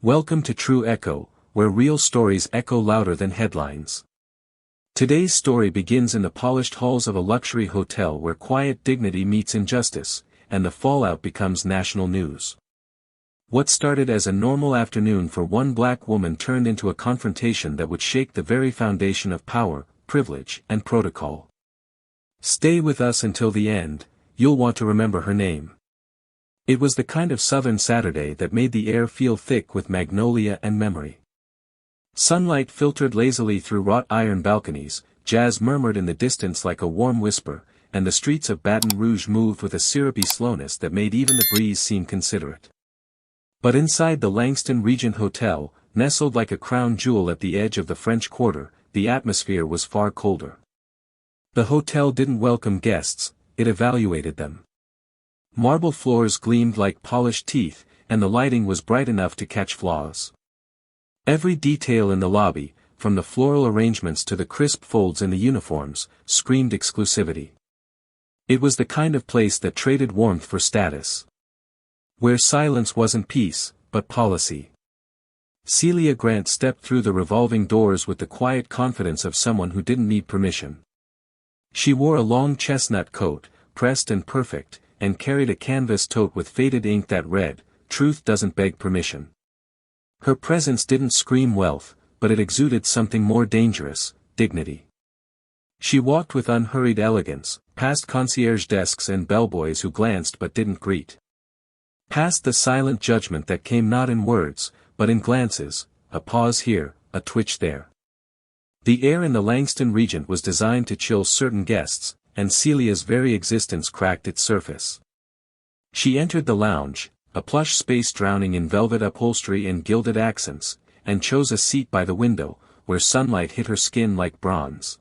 Welcome to True Echo, where real stories echo louder than headlines. Today's story begins in the polished halls of a luxury hotel where quiet dignity meets injustice, and the fallout becomes national news. What started as a normal afternoon for one black woman turned into a confrontation that would shake the very foundation of power, privilege, and protocol. Stay with us until the end, you'll want to remember her name. It was the kind of southern Saturday that made the air feel thick with magnolia and memory. Sunlight filtered lazily through wrought iron balconies, jazz murmured in the distance like a warm whisper, and the streets of Baton Rouge moved with a syrupy slowness that made even the breeze seem considerate. But inside the Langston Regent Hotel, nestled like a crown jewel at the edge of the French Quarter, the atmosphere was far colder. The hotel didn't welcome guests, it evaluated them. Marble floors gleamed like polished teeth, and the lighting was bright enough to catch flaws. Every detail in the lobby, from the floral arrangements to the crisp folds in the uniforms, screamed exclusivity. It was the kind of place that traded warmth for status. Where silence wasn't peace, but policy. Celia Grant stepped through the revolving doors with the quiet confidence of someone who didn't need permission. She wore a long chestnut coat, pressed and perfect, and carried a canvas tote with faded ink that read, "Truth doesn't beg permission." Her presence didn't scream wealth, but it exuded something more dangerous, dignity. She walked with unhurried elegance, past concierge desks and bellboys who glanced but didn't greet. Past the silent judgment that came not in words, but in glances, a pause here, a twitch there. The air in the Langston Regent was designed to chill certain guests, and Celia's very existence cracked its surface. She entered the lounge, a plush space drowning in velvet upholstery and gilded accents, and chose a seat by the window, where sunlight hit her skin like bronze.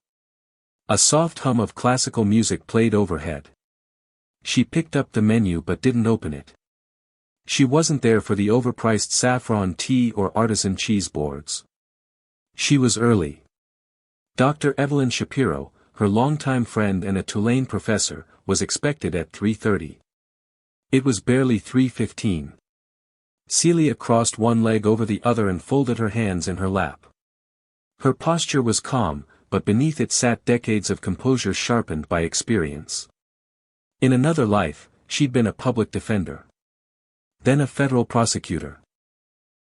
A soft hum of classical music played overhead. She picked up the menu but didn't open it. She wasn't there for the overpriced saffron tea or artisan cheese boards. She was early. Dr. Evelyn Shapiro, her longtime friend and a Tulane professor, was expected at 3:30. It was barely 3:15. Celia crossed one leg over the other and folded her hands in her lap. Her posture was calm, but beneath it sat decades of composure sharpened by experience. In another life, she'd been a public defender. Then a federal prosecutor.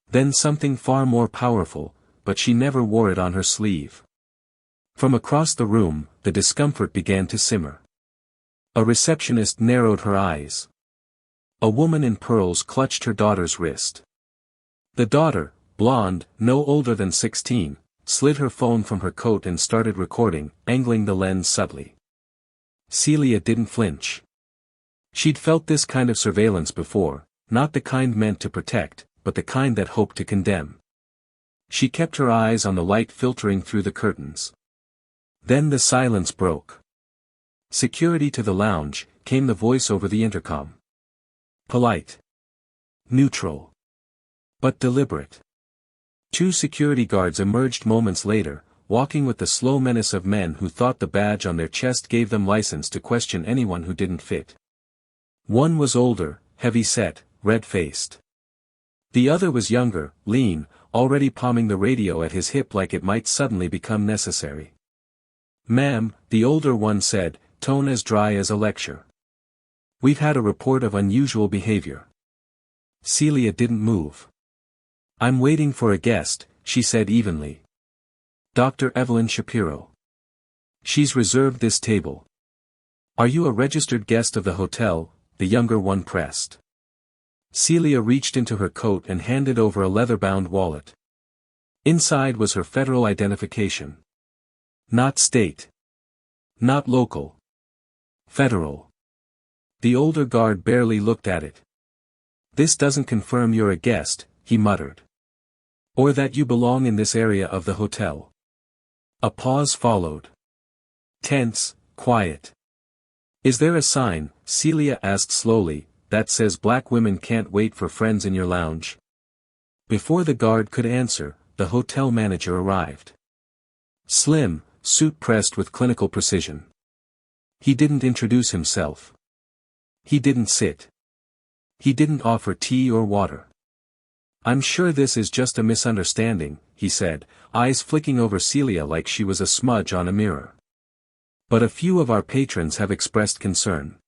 Then something far more powerful, but she never wore it on her sleeve. From across the room, the discomfort began to simmer. A receptionist narrowed her eyes. A woman in pearls clutched her daughter's wrist. The daughter, blonde, no older than 16, slid her phone from her coat and started recording, angling the lens subtly. Celia didn't flinch. She'd felt this kind of surveillance before, not the kind meant to protect, but the kind that hoped to condemn. She kept her eyes on the light filtering through the curtains. Then the silence broke. "Security to the lounge," came the voice over the intercom. Polite. Neutral. But deliberate. Two security guards emerged moments later, walking with the slow menace of men who thought the badge on their chest gave them license to question anyone who didn't fit. One was older, heavy-set, red-faced. The other was younger, lean, already palming the radio at his hip like it might suddenly become necessary. "Ma'am," the older one said, tone as dry as a lecture. "We've had a report of unusual behavior." Celia didn't move. "I'm waiting for a guest," she said evenly. "Dr. Evelyn Shapiro. She's reserved this table." "Are you a registered guest of the hotel?" the younger one pressed. Celia reached into her coat and handed over a leather-bound wallet. Inside was her federal identification. Not state. Not local. Federal. The older guard barely looked at it. "This doesn't confirm you're a guest," he muttered. "Or that you belong in this area of the hotel." A pause followed. Tense, quiet. "Is there a sign," Celia asked slowly, "that says black women can't wait for friends in your lounge?" Before the guard could answer, the hotel manager arrived. Slim, suit pressed with clinical precision. He didn't introduce himself. He didn't sit. He didn't offer tea or water. "I'm sure this is just a misunderstanding," he said, eyes flicking over Celia like she was a smudge on a mirror. "But a few of our patrons have expressed concern.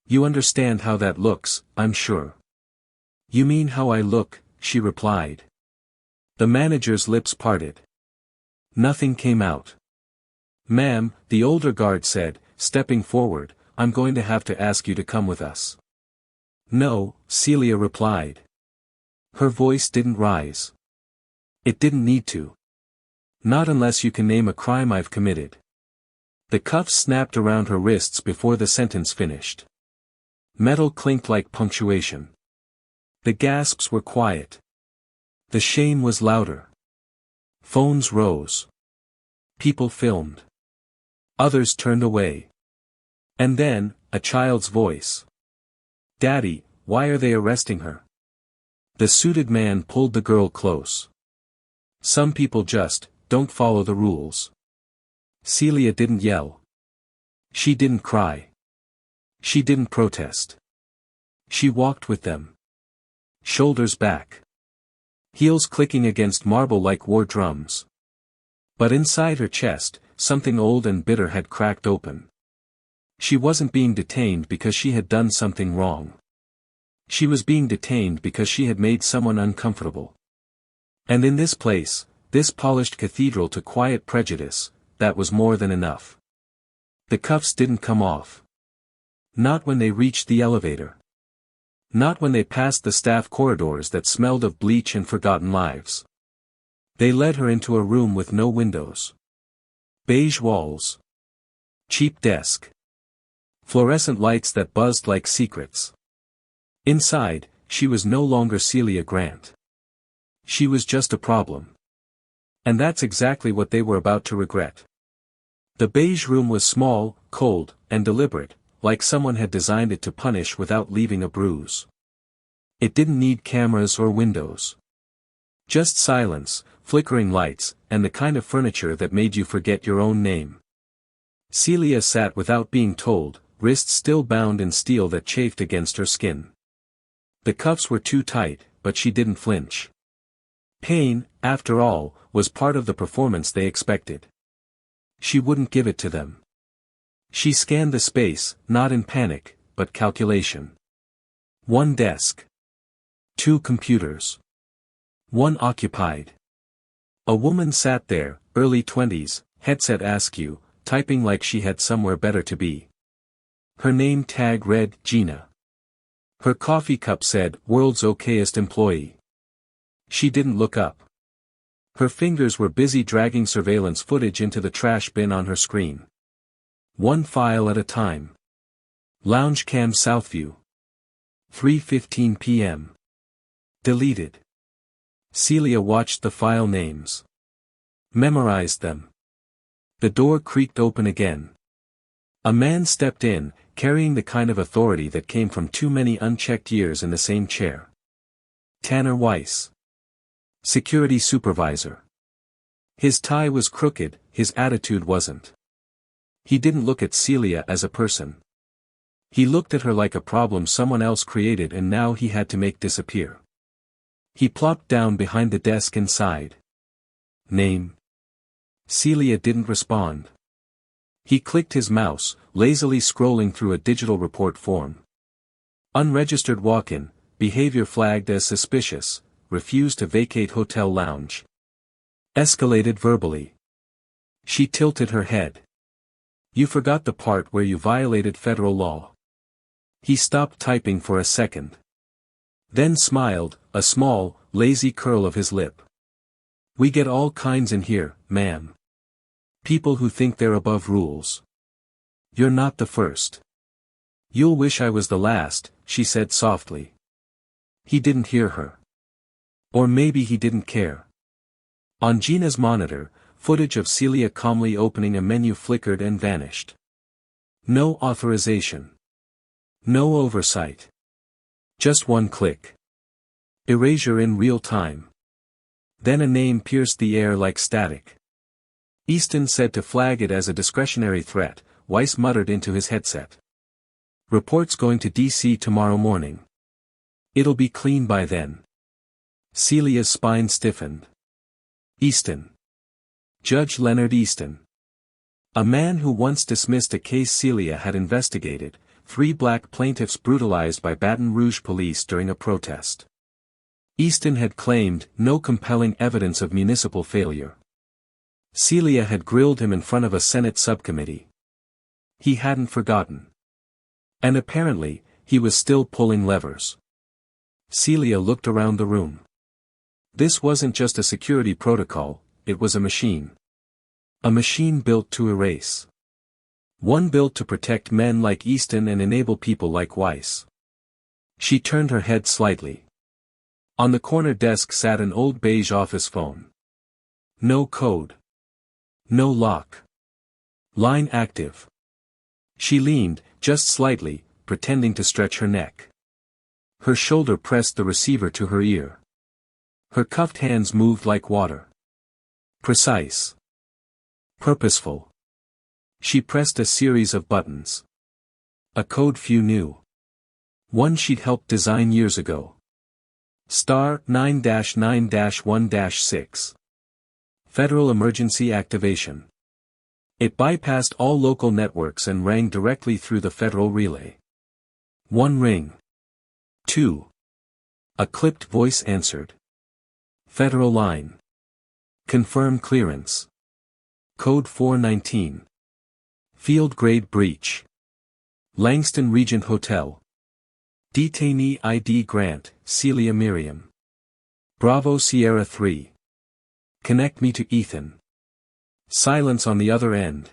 You understand how that looks, I'm sure." "You mean how I look," she replied. The manager's lips parted. Nothing came out. "Ma'am," the older guard said, stepping forward, "I'm going to have to ask you to come with us." "No," Celia replied. Her voice didn't rise. "It didn't need to. Not unless you can name a crime I've committed." The cuffs snapped around her wrists before the sentence finished. Metal clinked like punctuation. The gasps were quiet. The shame was louder. Phones rose. People filmed. Others turned away. And then, a child's voice. "Daddy, why are they arresting her?" The suited man pulled the girl close. "Some people just don't follow the rules." Celia didn't yell. She didn't cry. She didn't protest. She walked with them. Shoulders back. Heels clicking against marble like war drums. But inside her chest, something old and bitter had cracked open. She wasn't being detained because she had done something wrong. She was being detained because she had made someone uncomfortable. And in this place, this polished cathedral to quiet prejudice, that was more than enough. The cuffs didn't come off. Not when they reached the elevator. Not when they passed the staff corridors that smelled of bleach and forgotten lives. They led her into a room with no windows. Beige walls. Cheap desk. Fluorescent lights that buzzed like secrets. Inside, she was no longer Celia Grant. She was just a problem. And that's exactly what they were about to regret. The beige room was small, cold, and deliberate, like someone had designed it to punish without leaving a bruise. It didn't need cameras or windows. Just silence, flickering lights, and the kind of furniture that made you forget your own name. Celia sat without being told, wrists still bound in steel that chafed against her skin. The cuffs were too tight, but she didn't flinch. Pain, after all, was part of the performance they expected. She wouldn't give it to them. She scanned the space, not in panic, but calculation. One desk. Two computers. One occupied. A woman sat there, early 20s, headset askew, typing like she had somewhere better to be. Her name tag read, Gina. Her coffee cup said, "World's okayest employee." She didn't look up. Her fingers were busy dragging surveillance footage into the trash bin on her screen. One file at a time. Lounge cam Southview. 3:15 p.m. Deleted. Celia watched the file names. Memorized them. The door creaked open again. A man stepped in, carrying the kind of authority that came from too many unchecked years in the same chair. Tanner Weiss. Security supervisor. His tie was crooked, his attitude wasn't. He didn't look at Celia as a person. He looked at her like a problem someone else created and now he had to make disappear. He plopped down behind the desk and sighed. Name. Celia didn't respond. He clicked his mouse, lazily scrolling through a digital report form. Unregistered walk-in, behavior flagged as suspicious, refused to vacate hotel lounge. Escalated verbally. She tilted her head. You forgot the part where you violated federal law. He stopped typing for a second. Then smiled, a small, lazy curl of his lip. We get all kinds in here, ma'am. People who think they're above rules. You're not the first. You'll wish I was the last, she said softly. He didn't hear her. Or maybe he didn't care. On Gina's monitor, footage of Celia calmly opening a menu flickered and vanished. No authorization. No oversight. Just one click. Erasure in real time. Then a name pierced the air like static. Easton said to flag it as a discretionary threat, Weiss muttered into his headset. Report's going to DC tomorrow morning. It'll be clean by then. Celia's spine stiffened. Easton. Judge Leonard Easton. A man who once dismissed a case Celia had investigated, 3 black plaintiffs brutalized by Baton Rouge police during a protest. Easton had claimed no compelling evidence of municipal failure. Celia had grilled him in front of a Senate subcommittee. He hadn't forgotten. And apparently, he was still pulling levers. Celia looked around the room. This wasn't just a security protocol, it was a machine. A machine built to erase. One built to protect men like Easton and enable people like Weiss. She turned her head slightly. On the corner desk sat an old beige office phone. No code. No lock. Line active. She leaned, just slightly, pretending to stretch her neck. Her shoulder pressed the receiver to her ear. Her cuffed hands moved like water. Precise. Purposeful. She pressed a series of buttons. A code few knew. One she'd helped design years ago. Star 9-9-1-6. Federal Emergency Activation. It bypassed all local networks and rang directly through the federal relay. 1 ring. 2. A clipped voice answered. Federal line. Confirm clearance. Code 419. Field grade breach. Langston Regent Hotel. Detainee ID Grant, Celia Miriam. Bravo Sierra 3. Connect me to Ethan. Silence on the other end.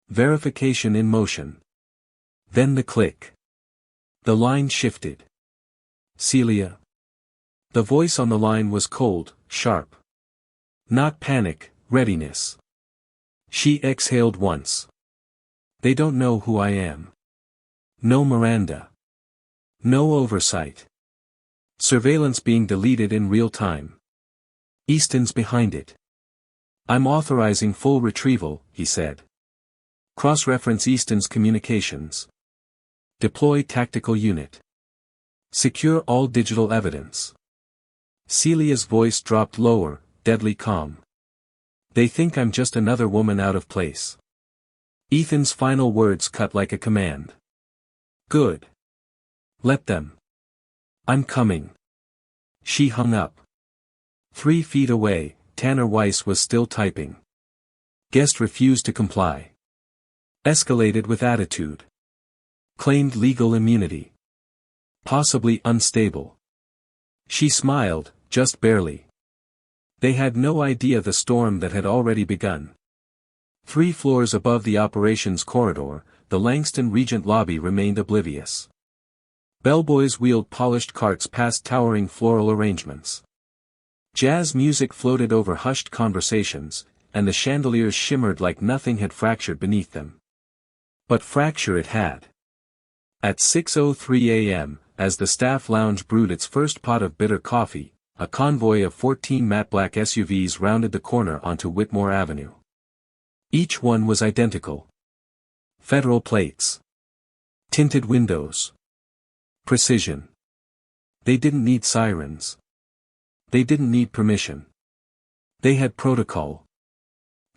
Verification in motion. Then the click. The line shifted. Celia. The voice on the line was cold, sharp. Not panic, readiness. She exhaled once. They don't know who I am. No Miranda. No oversight. Surveillance being deleted in real time. Easton's behind it. I'm authorizing full retrieval, he said. Cross-reference Easton's communications. Deploy tactical unit. Secure all digital evidence. Celia's voice dropped lower, deadly calm. They think I'm just another woman out of place. Ethan's final words cut like a command. Good. Let them. I'm coming. She hung up. 3 feet away, Tanner Weiss was still typing. Guest refused to comply. Escalated with attitude. Claimed legal immunity. Possibly unstable. She smiled, just barely. They had no idea the storm that had already begun. 3 floors above the operations corridor, the Langston Regent lobby remained oblivious. Bellboys wheeled polished carts past towering floral arrangements. Jazz music floated over hushed conversations, and the chandeliers shimmered like nothing had fractured beneath them. But fracture it had. At 6:03 a.m., as the staff lounge brewed its first pot of bitter coffee, a convoy of 14 matte black SUVs rounded the corner onto Whitmore Avenue. Each one was identical. Federal plates. Tinted windows. Precision. They didn't need sirens. They didn't need permission. They had protocol.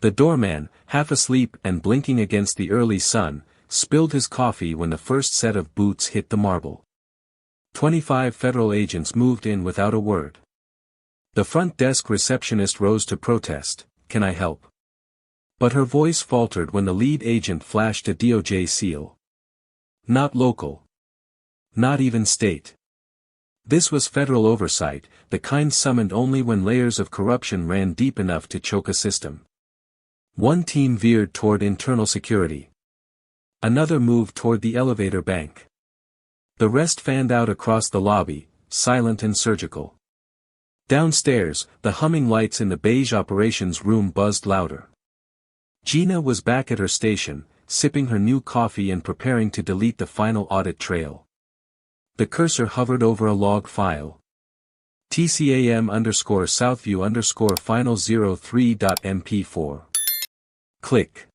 The doorman, half asleep and blinking against the early sun, spilled his coffee when the first set of boots hit the marble. 25 federal agents moved in without a word. The front desk receptionist rose to protest, "Can I help?" But her voice faltered when the lead agent flashed a DOJ seal. Not local. Not even state. This was federal oversight, the kind summoned only when layers of corruption ran deep enough to choke a system. One team veered toward internal security. Another moved toward the elevator bank. The rest fanned out across the lobby, silent and surgical. Downstairs, the humming lights in the beige operations room buzzed louder. Gina was back at her station, sipping her new coffee and preparing to delete the final audit trail. The cursor hovered over a log file. TCAM_Southview_final03.mp4. Click.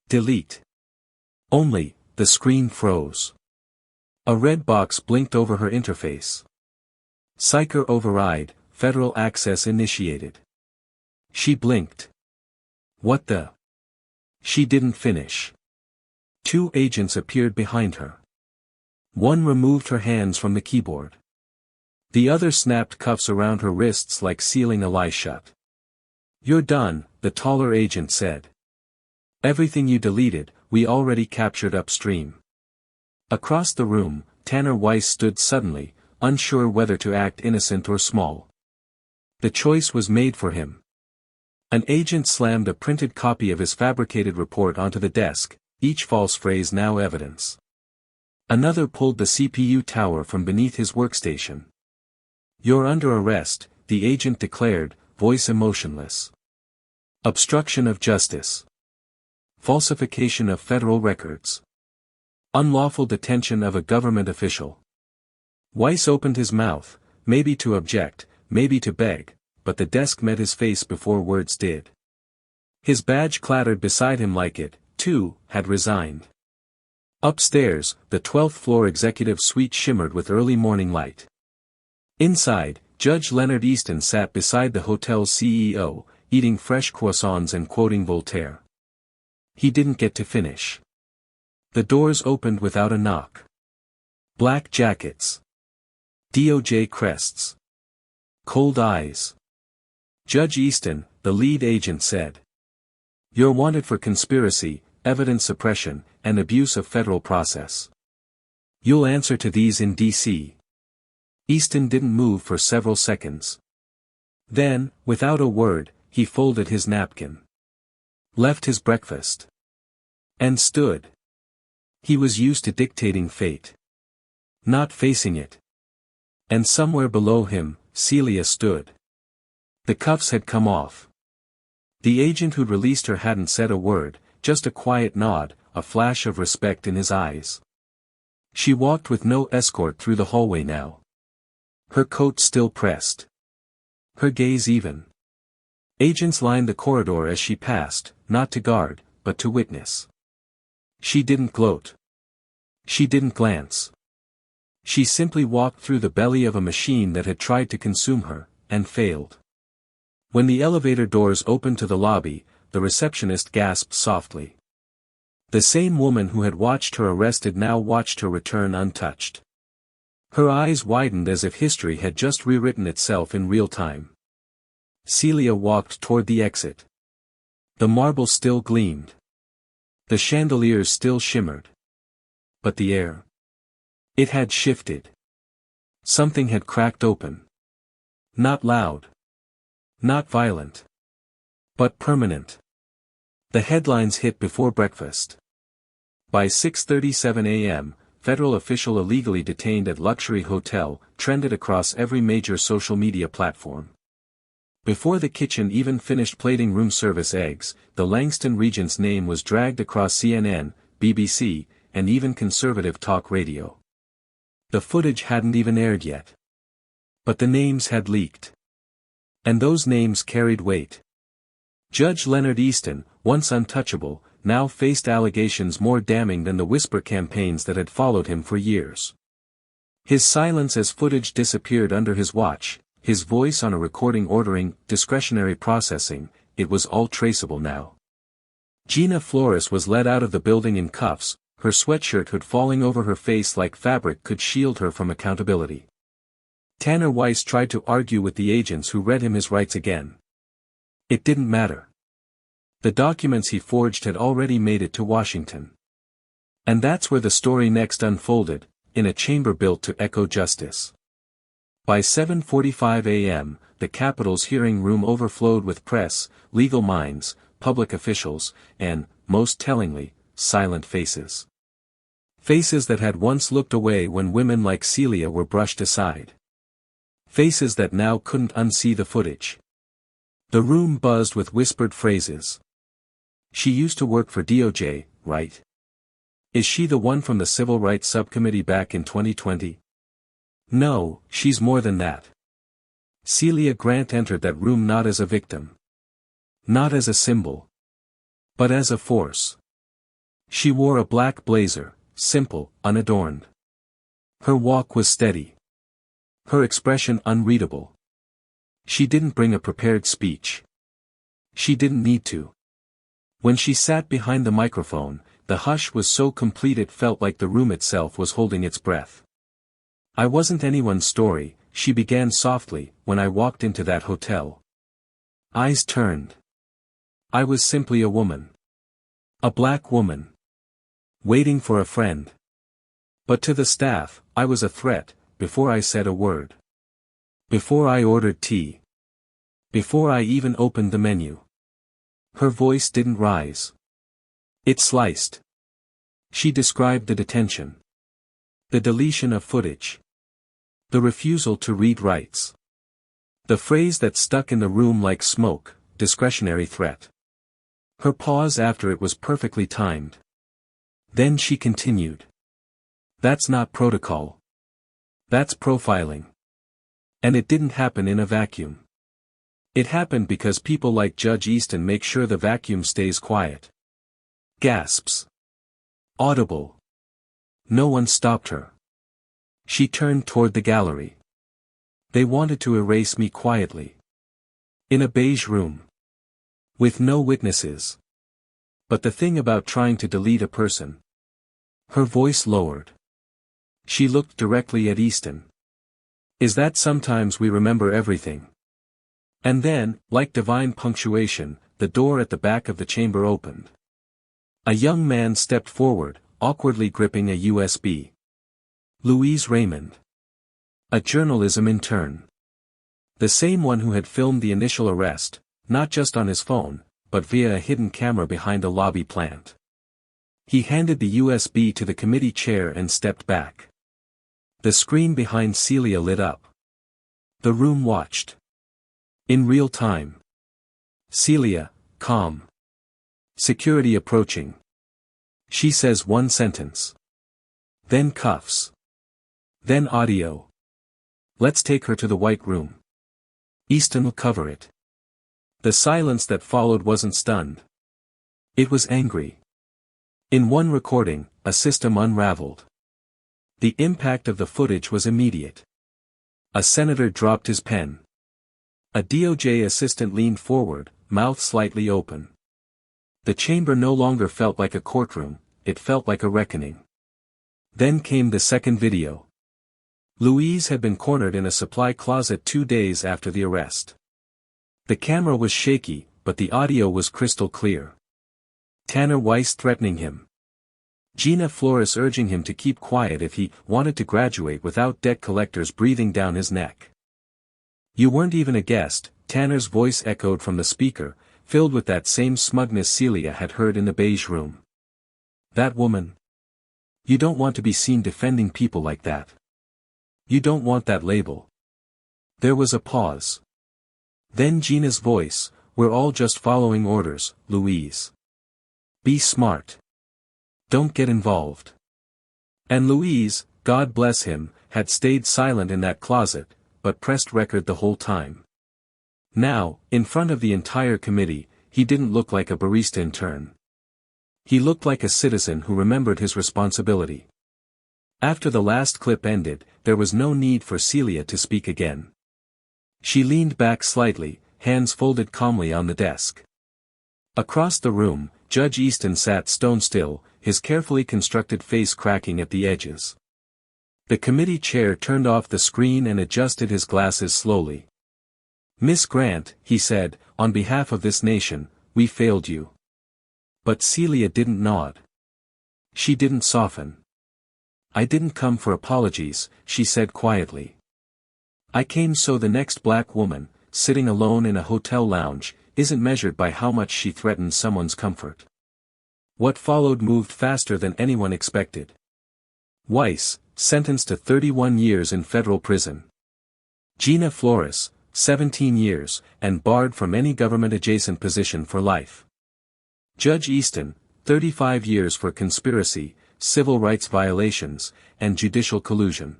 Delete. Only, the screen froze. A red box blinked over her interface. Psycher override, federal access initiated. She blinked. What the? She didn't finish. Two agents appeared behind her. One removed her hands from the keyboard. The other snapped cuffs around her wrists like sealing a lie shut. "You're done," the taller agent said. "Everything you deleted, we already captured upstream." Across the room, Tanner Weiss stood suddenly, unsure whether to act innocent or small. The choice was made for him. An agent slammed a printed copy of his fabricated report onto the desk, each false phrase now evidence. Another pulled the CPU tower from beneath his workstation. "You're under arrest," the agent declared, voice emotionless. "Obstruction of justice. Falsification of federal records. Unlawful detention of a government official." Weiss opened his mouth, maybe to object, maybe to beg, but the desk met his face before words did. His badge clattered beside him like it, too, had resigned. Upstairs, the 12th floor executive suite shimmered with early morning light. Inside, Judge Leonard Easton sat beside the hotel's CEO, eating fresh croissants and quoting Voltaire. He didn't get to finish. The doors opened without a knock. Black jackets. DOJ crests. Cold eyes. "Judge Easton," the lead agent said. "You're wanted for conspiracy, evidence suppression, and abuse of federal process. You'll answer to these in D.C." Easton didn't move for several seconds. Then, without a word, he folded his napkin. Left his breakfast. And stood. He was used to dictating fate. Not facing it. And somewhere below him, Celia stood. The cuffs had come off. The agent who'd released her hadn't said a word, just a quiet nod, a flash of respect in his eyes. She walked with no escort through the hallway now. Her coat still pressed. Her gaze even. Agents lined the corridor as she passed, not to guard, but to witness. She didn't gloat. She didn't glance. She simply walked through the belly of a machine that had tried to consume her, and failed. When the elevator doors opened to the lobby, the receptionist gasped softly. The same woman who had watched her arrested now watched her return untouched. Her eyes widened as if history had just rewritten itself in real time. Celia walked toward the exit. The marble still gleamed. The chandeliers still shimmered. But the air. It had shifted. Something had cracked open. Not loud. Not violent. But permanent. The headlines hit before breakfast. By 6:37 a.m., federal official illegally detained at luxury hotel, trended across every major social media platform. Before the kitchen even finished plating room service eggs, the Langston Regent's name was dragged across CNN, BBC, and even conservative talk radio. The footage hadn't even aired yet. But the names had leaked. And those names carried weight. Judge Leonard Easton, once untouchable, now faced allegations more damning than the whisper campaigns that had followed him for years. His silence as footage disappeared under his watch, his voice on a recording ordering discretionary processing, it was all traceable now. Gina Flores was led out of the building in cuffs, her sweatshirt hood falling over her face like fabric could shield her from accountability. Tanner Weiss tried to argue with the agents who read him his rights again. It didn't matter. The documents he forged had already made it to Washington. And that's where the story next unfolded, in a chamber built to echo justice. By 7:45 a.m., the Capitol's hearing room overflowed with press, legal minds, public officials, and, most tellingly, silent faces. Faces that had once looked away when women like Celia were brushed aside. Faces that now couldn't unsee the footage. The room buzzed with whispered phrases. "She used to work for DOJ, right? Is she the one from the Civil Rights Subcommittee back in 2020? No, she's more than that." Celia Grant entered that room not as a victim. Not as a symbol. But as a force. She wore a black blazer, simple, unadorned. Her walk was steady. Her expression unreadable. She didn't bring a prepared speech. She didn't need to. When she sat behind the microphone, the hush was so complete it felt like the room itself was holding its breath. I wasn't anyone's story, she began softly, when I walked into that hotel. Eyes turned. I was simply a woman. A black woman. Waiting for a friend. But to the staff, I was a threat, before I said a word. Before I ordered tea. Before I even opened the menu. Her voice didn't rise. It sliced. She described the detention. The deletion of footage. The refusal to read rights. The phrase that stuck in the room like smoke, discretionary threat. Her pause after it was perfectly timed. Then she continued. That's not protocol. That's profiling. And it didn't happen in a vacuum. It happened because people like Judge Easton make sure the vacuum stays quiet. Gasps. Audible. No one stopped her. She turned toward the gallery. They wanted to erase me quietly. In a beige room. With no witnesses. But the thing about trying to delete a person. Her voice lowered. She looked directly at Easton. Is that sometimes we remember everything? And then, like divine punctuation, the door at the back of the chamber opened. A young man stepped forward, awkwardly gripping a USB. Louise Raymond. A journalism intern. The same one who had filmed the initial arrest, not just on his phone, but via a hidden camera behind a lobby plant. He handed the USB to the committee chair and stepped back. The screen behind Celia lit up. The room watched. In real time. Celia, calm. Security approaching. She says one sentence. Then cuffs. Then audio. Let's take her to the white room. Easton will cover it. The silence that followed wasn't stunned. It was angry. In one recording, a system unraveled. The impact of the footage was immediate. A senator dropped his pen. A DOJ assistant leaned forward, mouth slightly open. The chamber no longer felt like a courtroom, it felt like a reckoning. Then came the second video. Louise had been cornered in a supply closet 2 days after the arrest. The camera was shaky, but the audio was crystal clear. Tanner Weiss threatening him. Gina Flores urging him to keep quiet if he wanted to graduate without debt collectors breathing down his neck. You weren't even a guest, Tanner's voice echoed from the speaker, filled with that same smugness Celia had heard in the beige room. That woman. You don't want to be seen defending people like that. You don't want that label. There was a pause. Then Gina's voice, we're all just following orders, Louise. Be smart. Don't get involved. And Louise, God bless him, had stayed silent in that closet, but pressed record the whole time. Now, in front of the entire committee, he didn't look like a barista intern. He looked like a citizen who remembered his responsibility. After the last clip ended, there was no need for Celia to speak again. She leaned back slightly, hands folded calmly on the desk. Across the room, Judge Easton sat stone still, his carefully constructed face cracking at the edges. The committee chair turned off the screen and adjusted his glasses slowly. Miss Grant, he said, on behalf of this nation, we failed you. But Celia didn't nod. She didn't soften. I didn't come for apologies, she said quietly. I came so the next black woman, sitting alone in a hotel lounge, isn't measured by how much she threatens someone's comfort. What followed moved faster than anyone expected. Weiss, sentenced to 31 years in federal prison. Gina Flores, 17 years, and barred from any government-adjacent position for life. Judge Easton, 35 years for conspiracy, civil rights violations, and judicial collusion.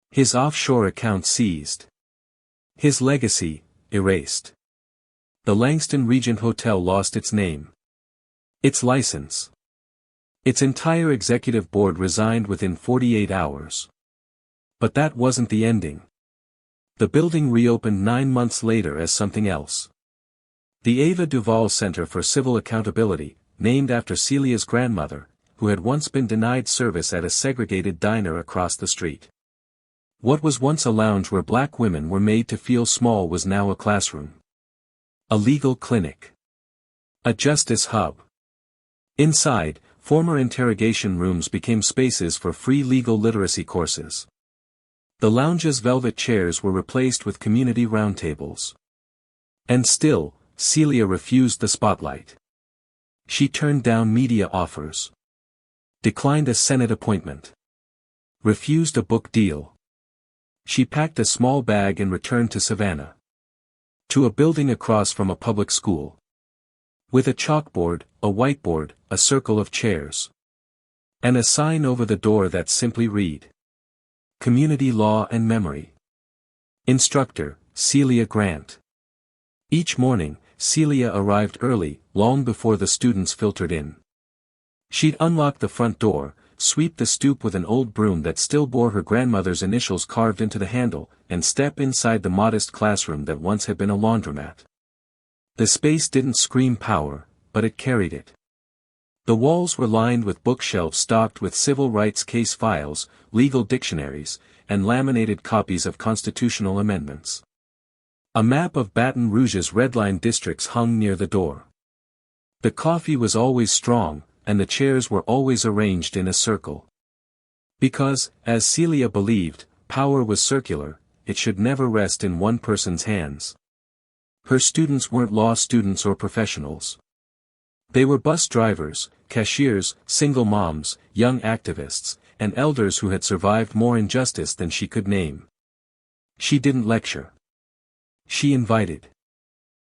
His offshore account seized. His legacy, erased. The Langston Regent Hotel lost its name. Its license. Its entire executive board resigned within 48 hours. But that wasn't the ending. The building reopened 9 months later as something else. The Ava Duvall Center for Civil Accountability, named after Celia's grandmother, who had once been denied service at a segregated diner across the street. What was once a lounge where black women were made to feel small was now a classroom. A legal clinic. A justice hub. Inside, former interrogation rooms became spaces for free legal literacy courses. The lounge's velvet chairs were replaced with community roundtables. And still, Celia refused the spotlight. She turned down media offers. Declined a Senate appointment. Refused a book deal. She packed a small bag and returned to Savannah. To a building across from a public school. With a chalkboard, a whiteboard, a circle of chairs. And a sign over the door that simply read: Community Law and Memory. Instructor, Celia Grant. Each morning, Celia arrived early, long before the students filtered in. She'd unlock the front door, sweep the stoop with an old broom that still bore her grandmother's initials carved into the handle, and step inside the modest classroom that once had been a laundromat. The space didn't scream power, but it carried it. The walls were lined with bookshelves stocked with civil rights case files, legal dictionaries, and laminated copies of constitutional amendments. A map of Baton Rouge's red-line districts hung near the door. The coffee was always strong, and the chairs were always arranged in a circle. Because, as Celia believed, power was circular, it should never rest in one person's hands. Her students weren't law students or professionals. They were bus drivers, cashiers, single moms, young activists, and elders who had survived more injustice than she could name. She didn't lecture. She invited.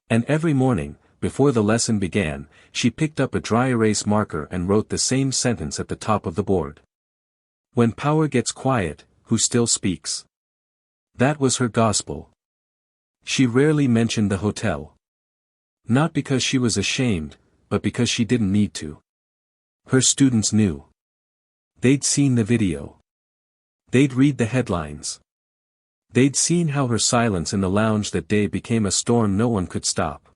And every morning, before the lesson began, she picked up a dry erase marker and wrote the same sentence at the top of the board. When power gets quiet, who still speaks? That was her gospel. She rarely mentioned the hotel. Not because she was ashamed, but because she didn't need to. Her students knew. They'd seen the video. They'd read the headlines. They'd seen how her silence in the lounge that day became a storm no one could stop.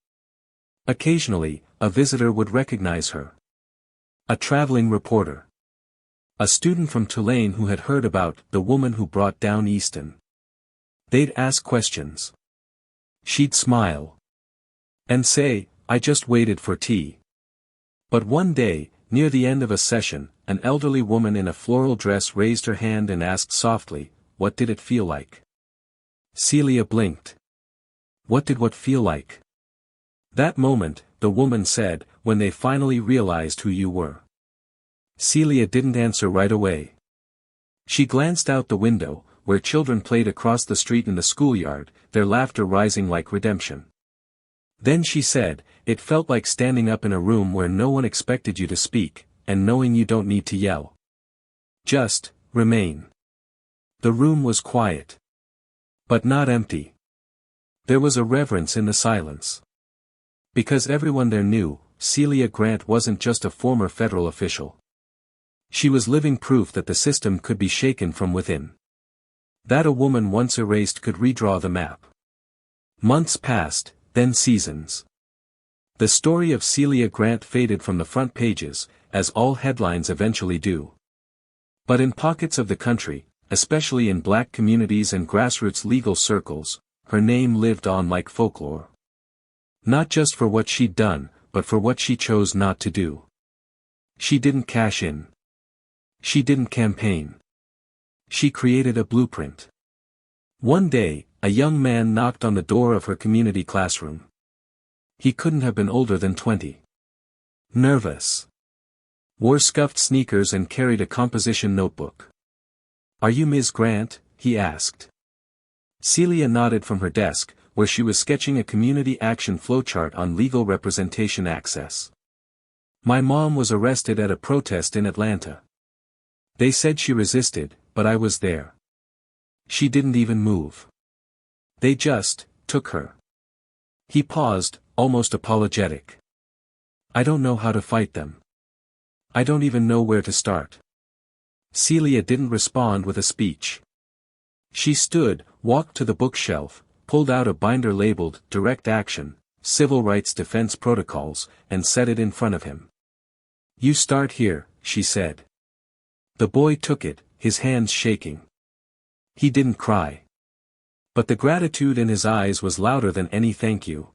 Occasionally, a visitor would recognize her. A traveling reporter. A student from Tulane who had heard about the woman who brought down Easton. They'd ask questions. She'd smile. And say, "I just waited for tea." But one day, near the end of a session, an elderly woman in a floral dress raised her hand and asked softly, "What did it feel like?" Celia blinked. What did what feel like? That moment, the woman said, when they finally realized who you were. Celia didn't answer right away. She glanced out the window, where children played across the street in the schoolyard, their laughter rising like redemption. Then she said, "It felt like standing up in a room where no one expected you to speak, and knowing you don't need to yell. Just, remain." The room was quiet. But not empty. There was a reverence in the silence. Because everyone there knew, Celia Grant wasn't just a former federal official. She was living proof that the system could be shaken from within. That a woman once erased could redraw the map. Months passed, then seasons. The story of Celia Grant faded from the front pages, as all headlines eventually do. But in pockets of the country, especially in black communities and grassroots legal circles, her name lived on like folklore. Not just for what she'd done, but for what she chose not to do. She didn't cash in. She didn't campaign. She created a blueprint. One day, a young man knocked on the door of her community classroom. He couldn't have been older than 20. Nervous. Wore scuffed sneakers and carried a composition notebook. "Are you Ms. Grant?" he asked. Celia nodded from her desk, where she was sketching a community action flowchart on legal representation access. "My mom was arrested at a protest in Atlanta. They said she resisted, but I was there. She didn't even move. They just took her." He paused, almost apologetic. "I don't know how to fight them. I don't even know where to start." Celia didn't respond with a speech. She stood, walked to the bookshelf, pulled out a binder labeled Direct Action, Civil Rights Defense Protocols, and set it in front of him. "You start here," she said. The boy took it, his hands shaking. He didn't cry. But the gratitude in his eyes was louder than any thank you.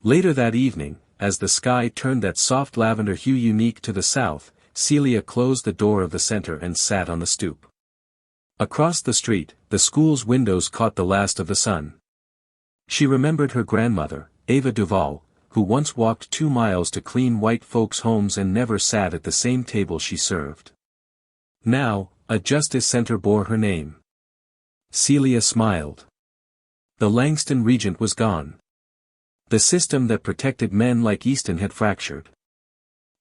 Later that evening, as the sky turned that soft lavender hue unique to the south, Celia closed the door of the center and sat on the stoop. Across the street, the school's windows caught the last of the sun. She remembered her grandmother, Ava Duval, who once walked 2 miles to clean white folks' homes and never sat at the same table she served. Now, a justice center bore her name. Celia smiled. The Langston Regent was gone. The system that protected men like Easton had fractured.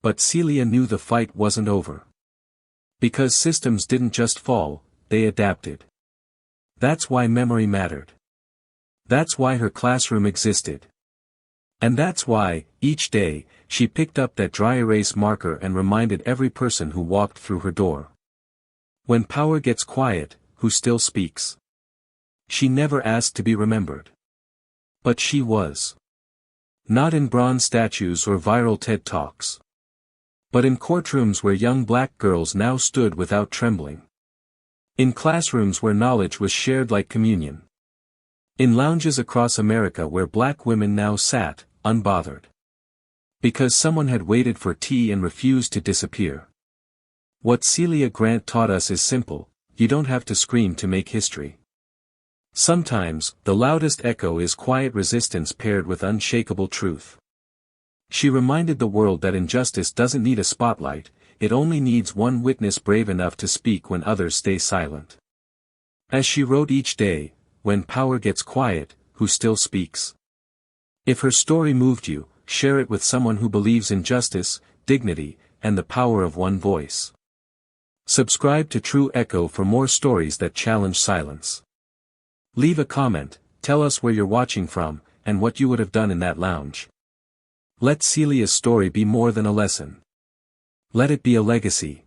But Celia knew the fight wasn't over. Because systems didn't just fall, they adapted. That's why memory mattered. That's why her classroom existed. And that's why, each day, she picked up that dry erase marker and reminded every person who walked through her door. When power gets quiet, who still speaks? She never asked to be remembered. But she was. Not in bronze statues or viral TED Talks. But in courtrooms where young black girls now stood without trembling. In classrooms where knowledge was shared like communion. In lounges across America where black women now sat, unbothered. Because someone had waited for tea and refused to disappear. What Celia Grant taught us is simple: you don't have to scream to make history. Sometimes, the loudest echo is quiet resistance paired with unshakable truth. She reminded the world that injustice doesn't need a spotlight, it only needs one witness brave enough to speak when others stay silent. As she wrote each day, when power gets quiet, who still speaks? If her story moved you, share it with someone who believes in justice, dignity, and the power of one voice. Subscribe to True Echo for more stories that challenge silence. Leave a comment, tell us where you're watching from, and what you would have done in that lounge. Let Celia's story be more than a lesson. Let it be a legacy.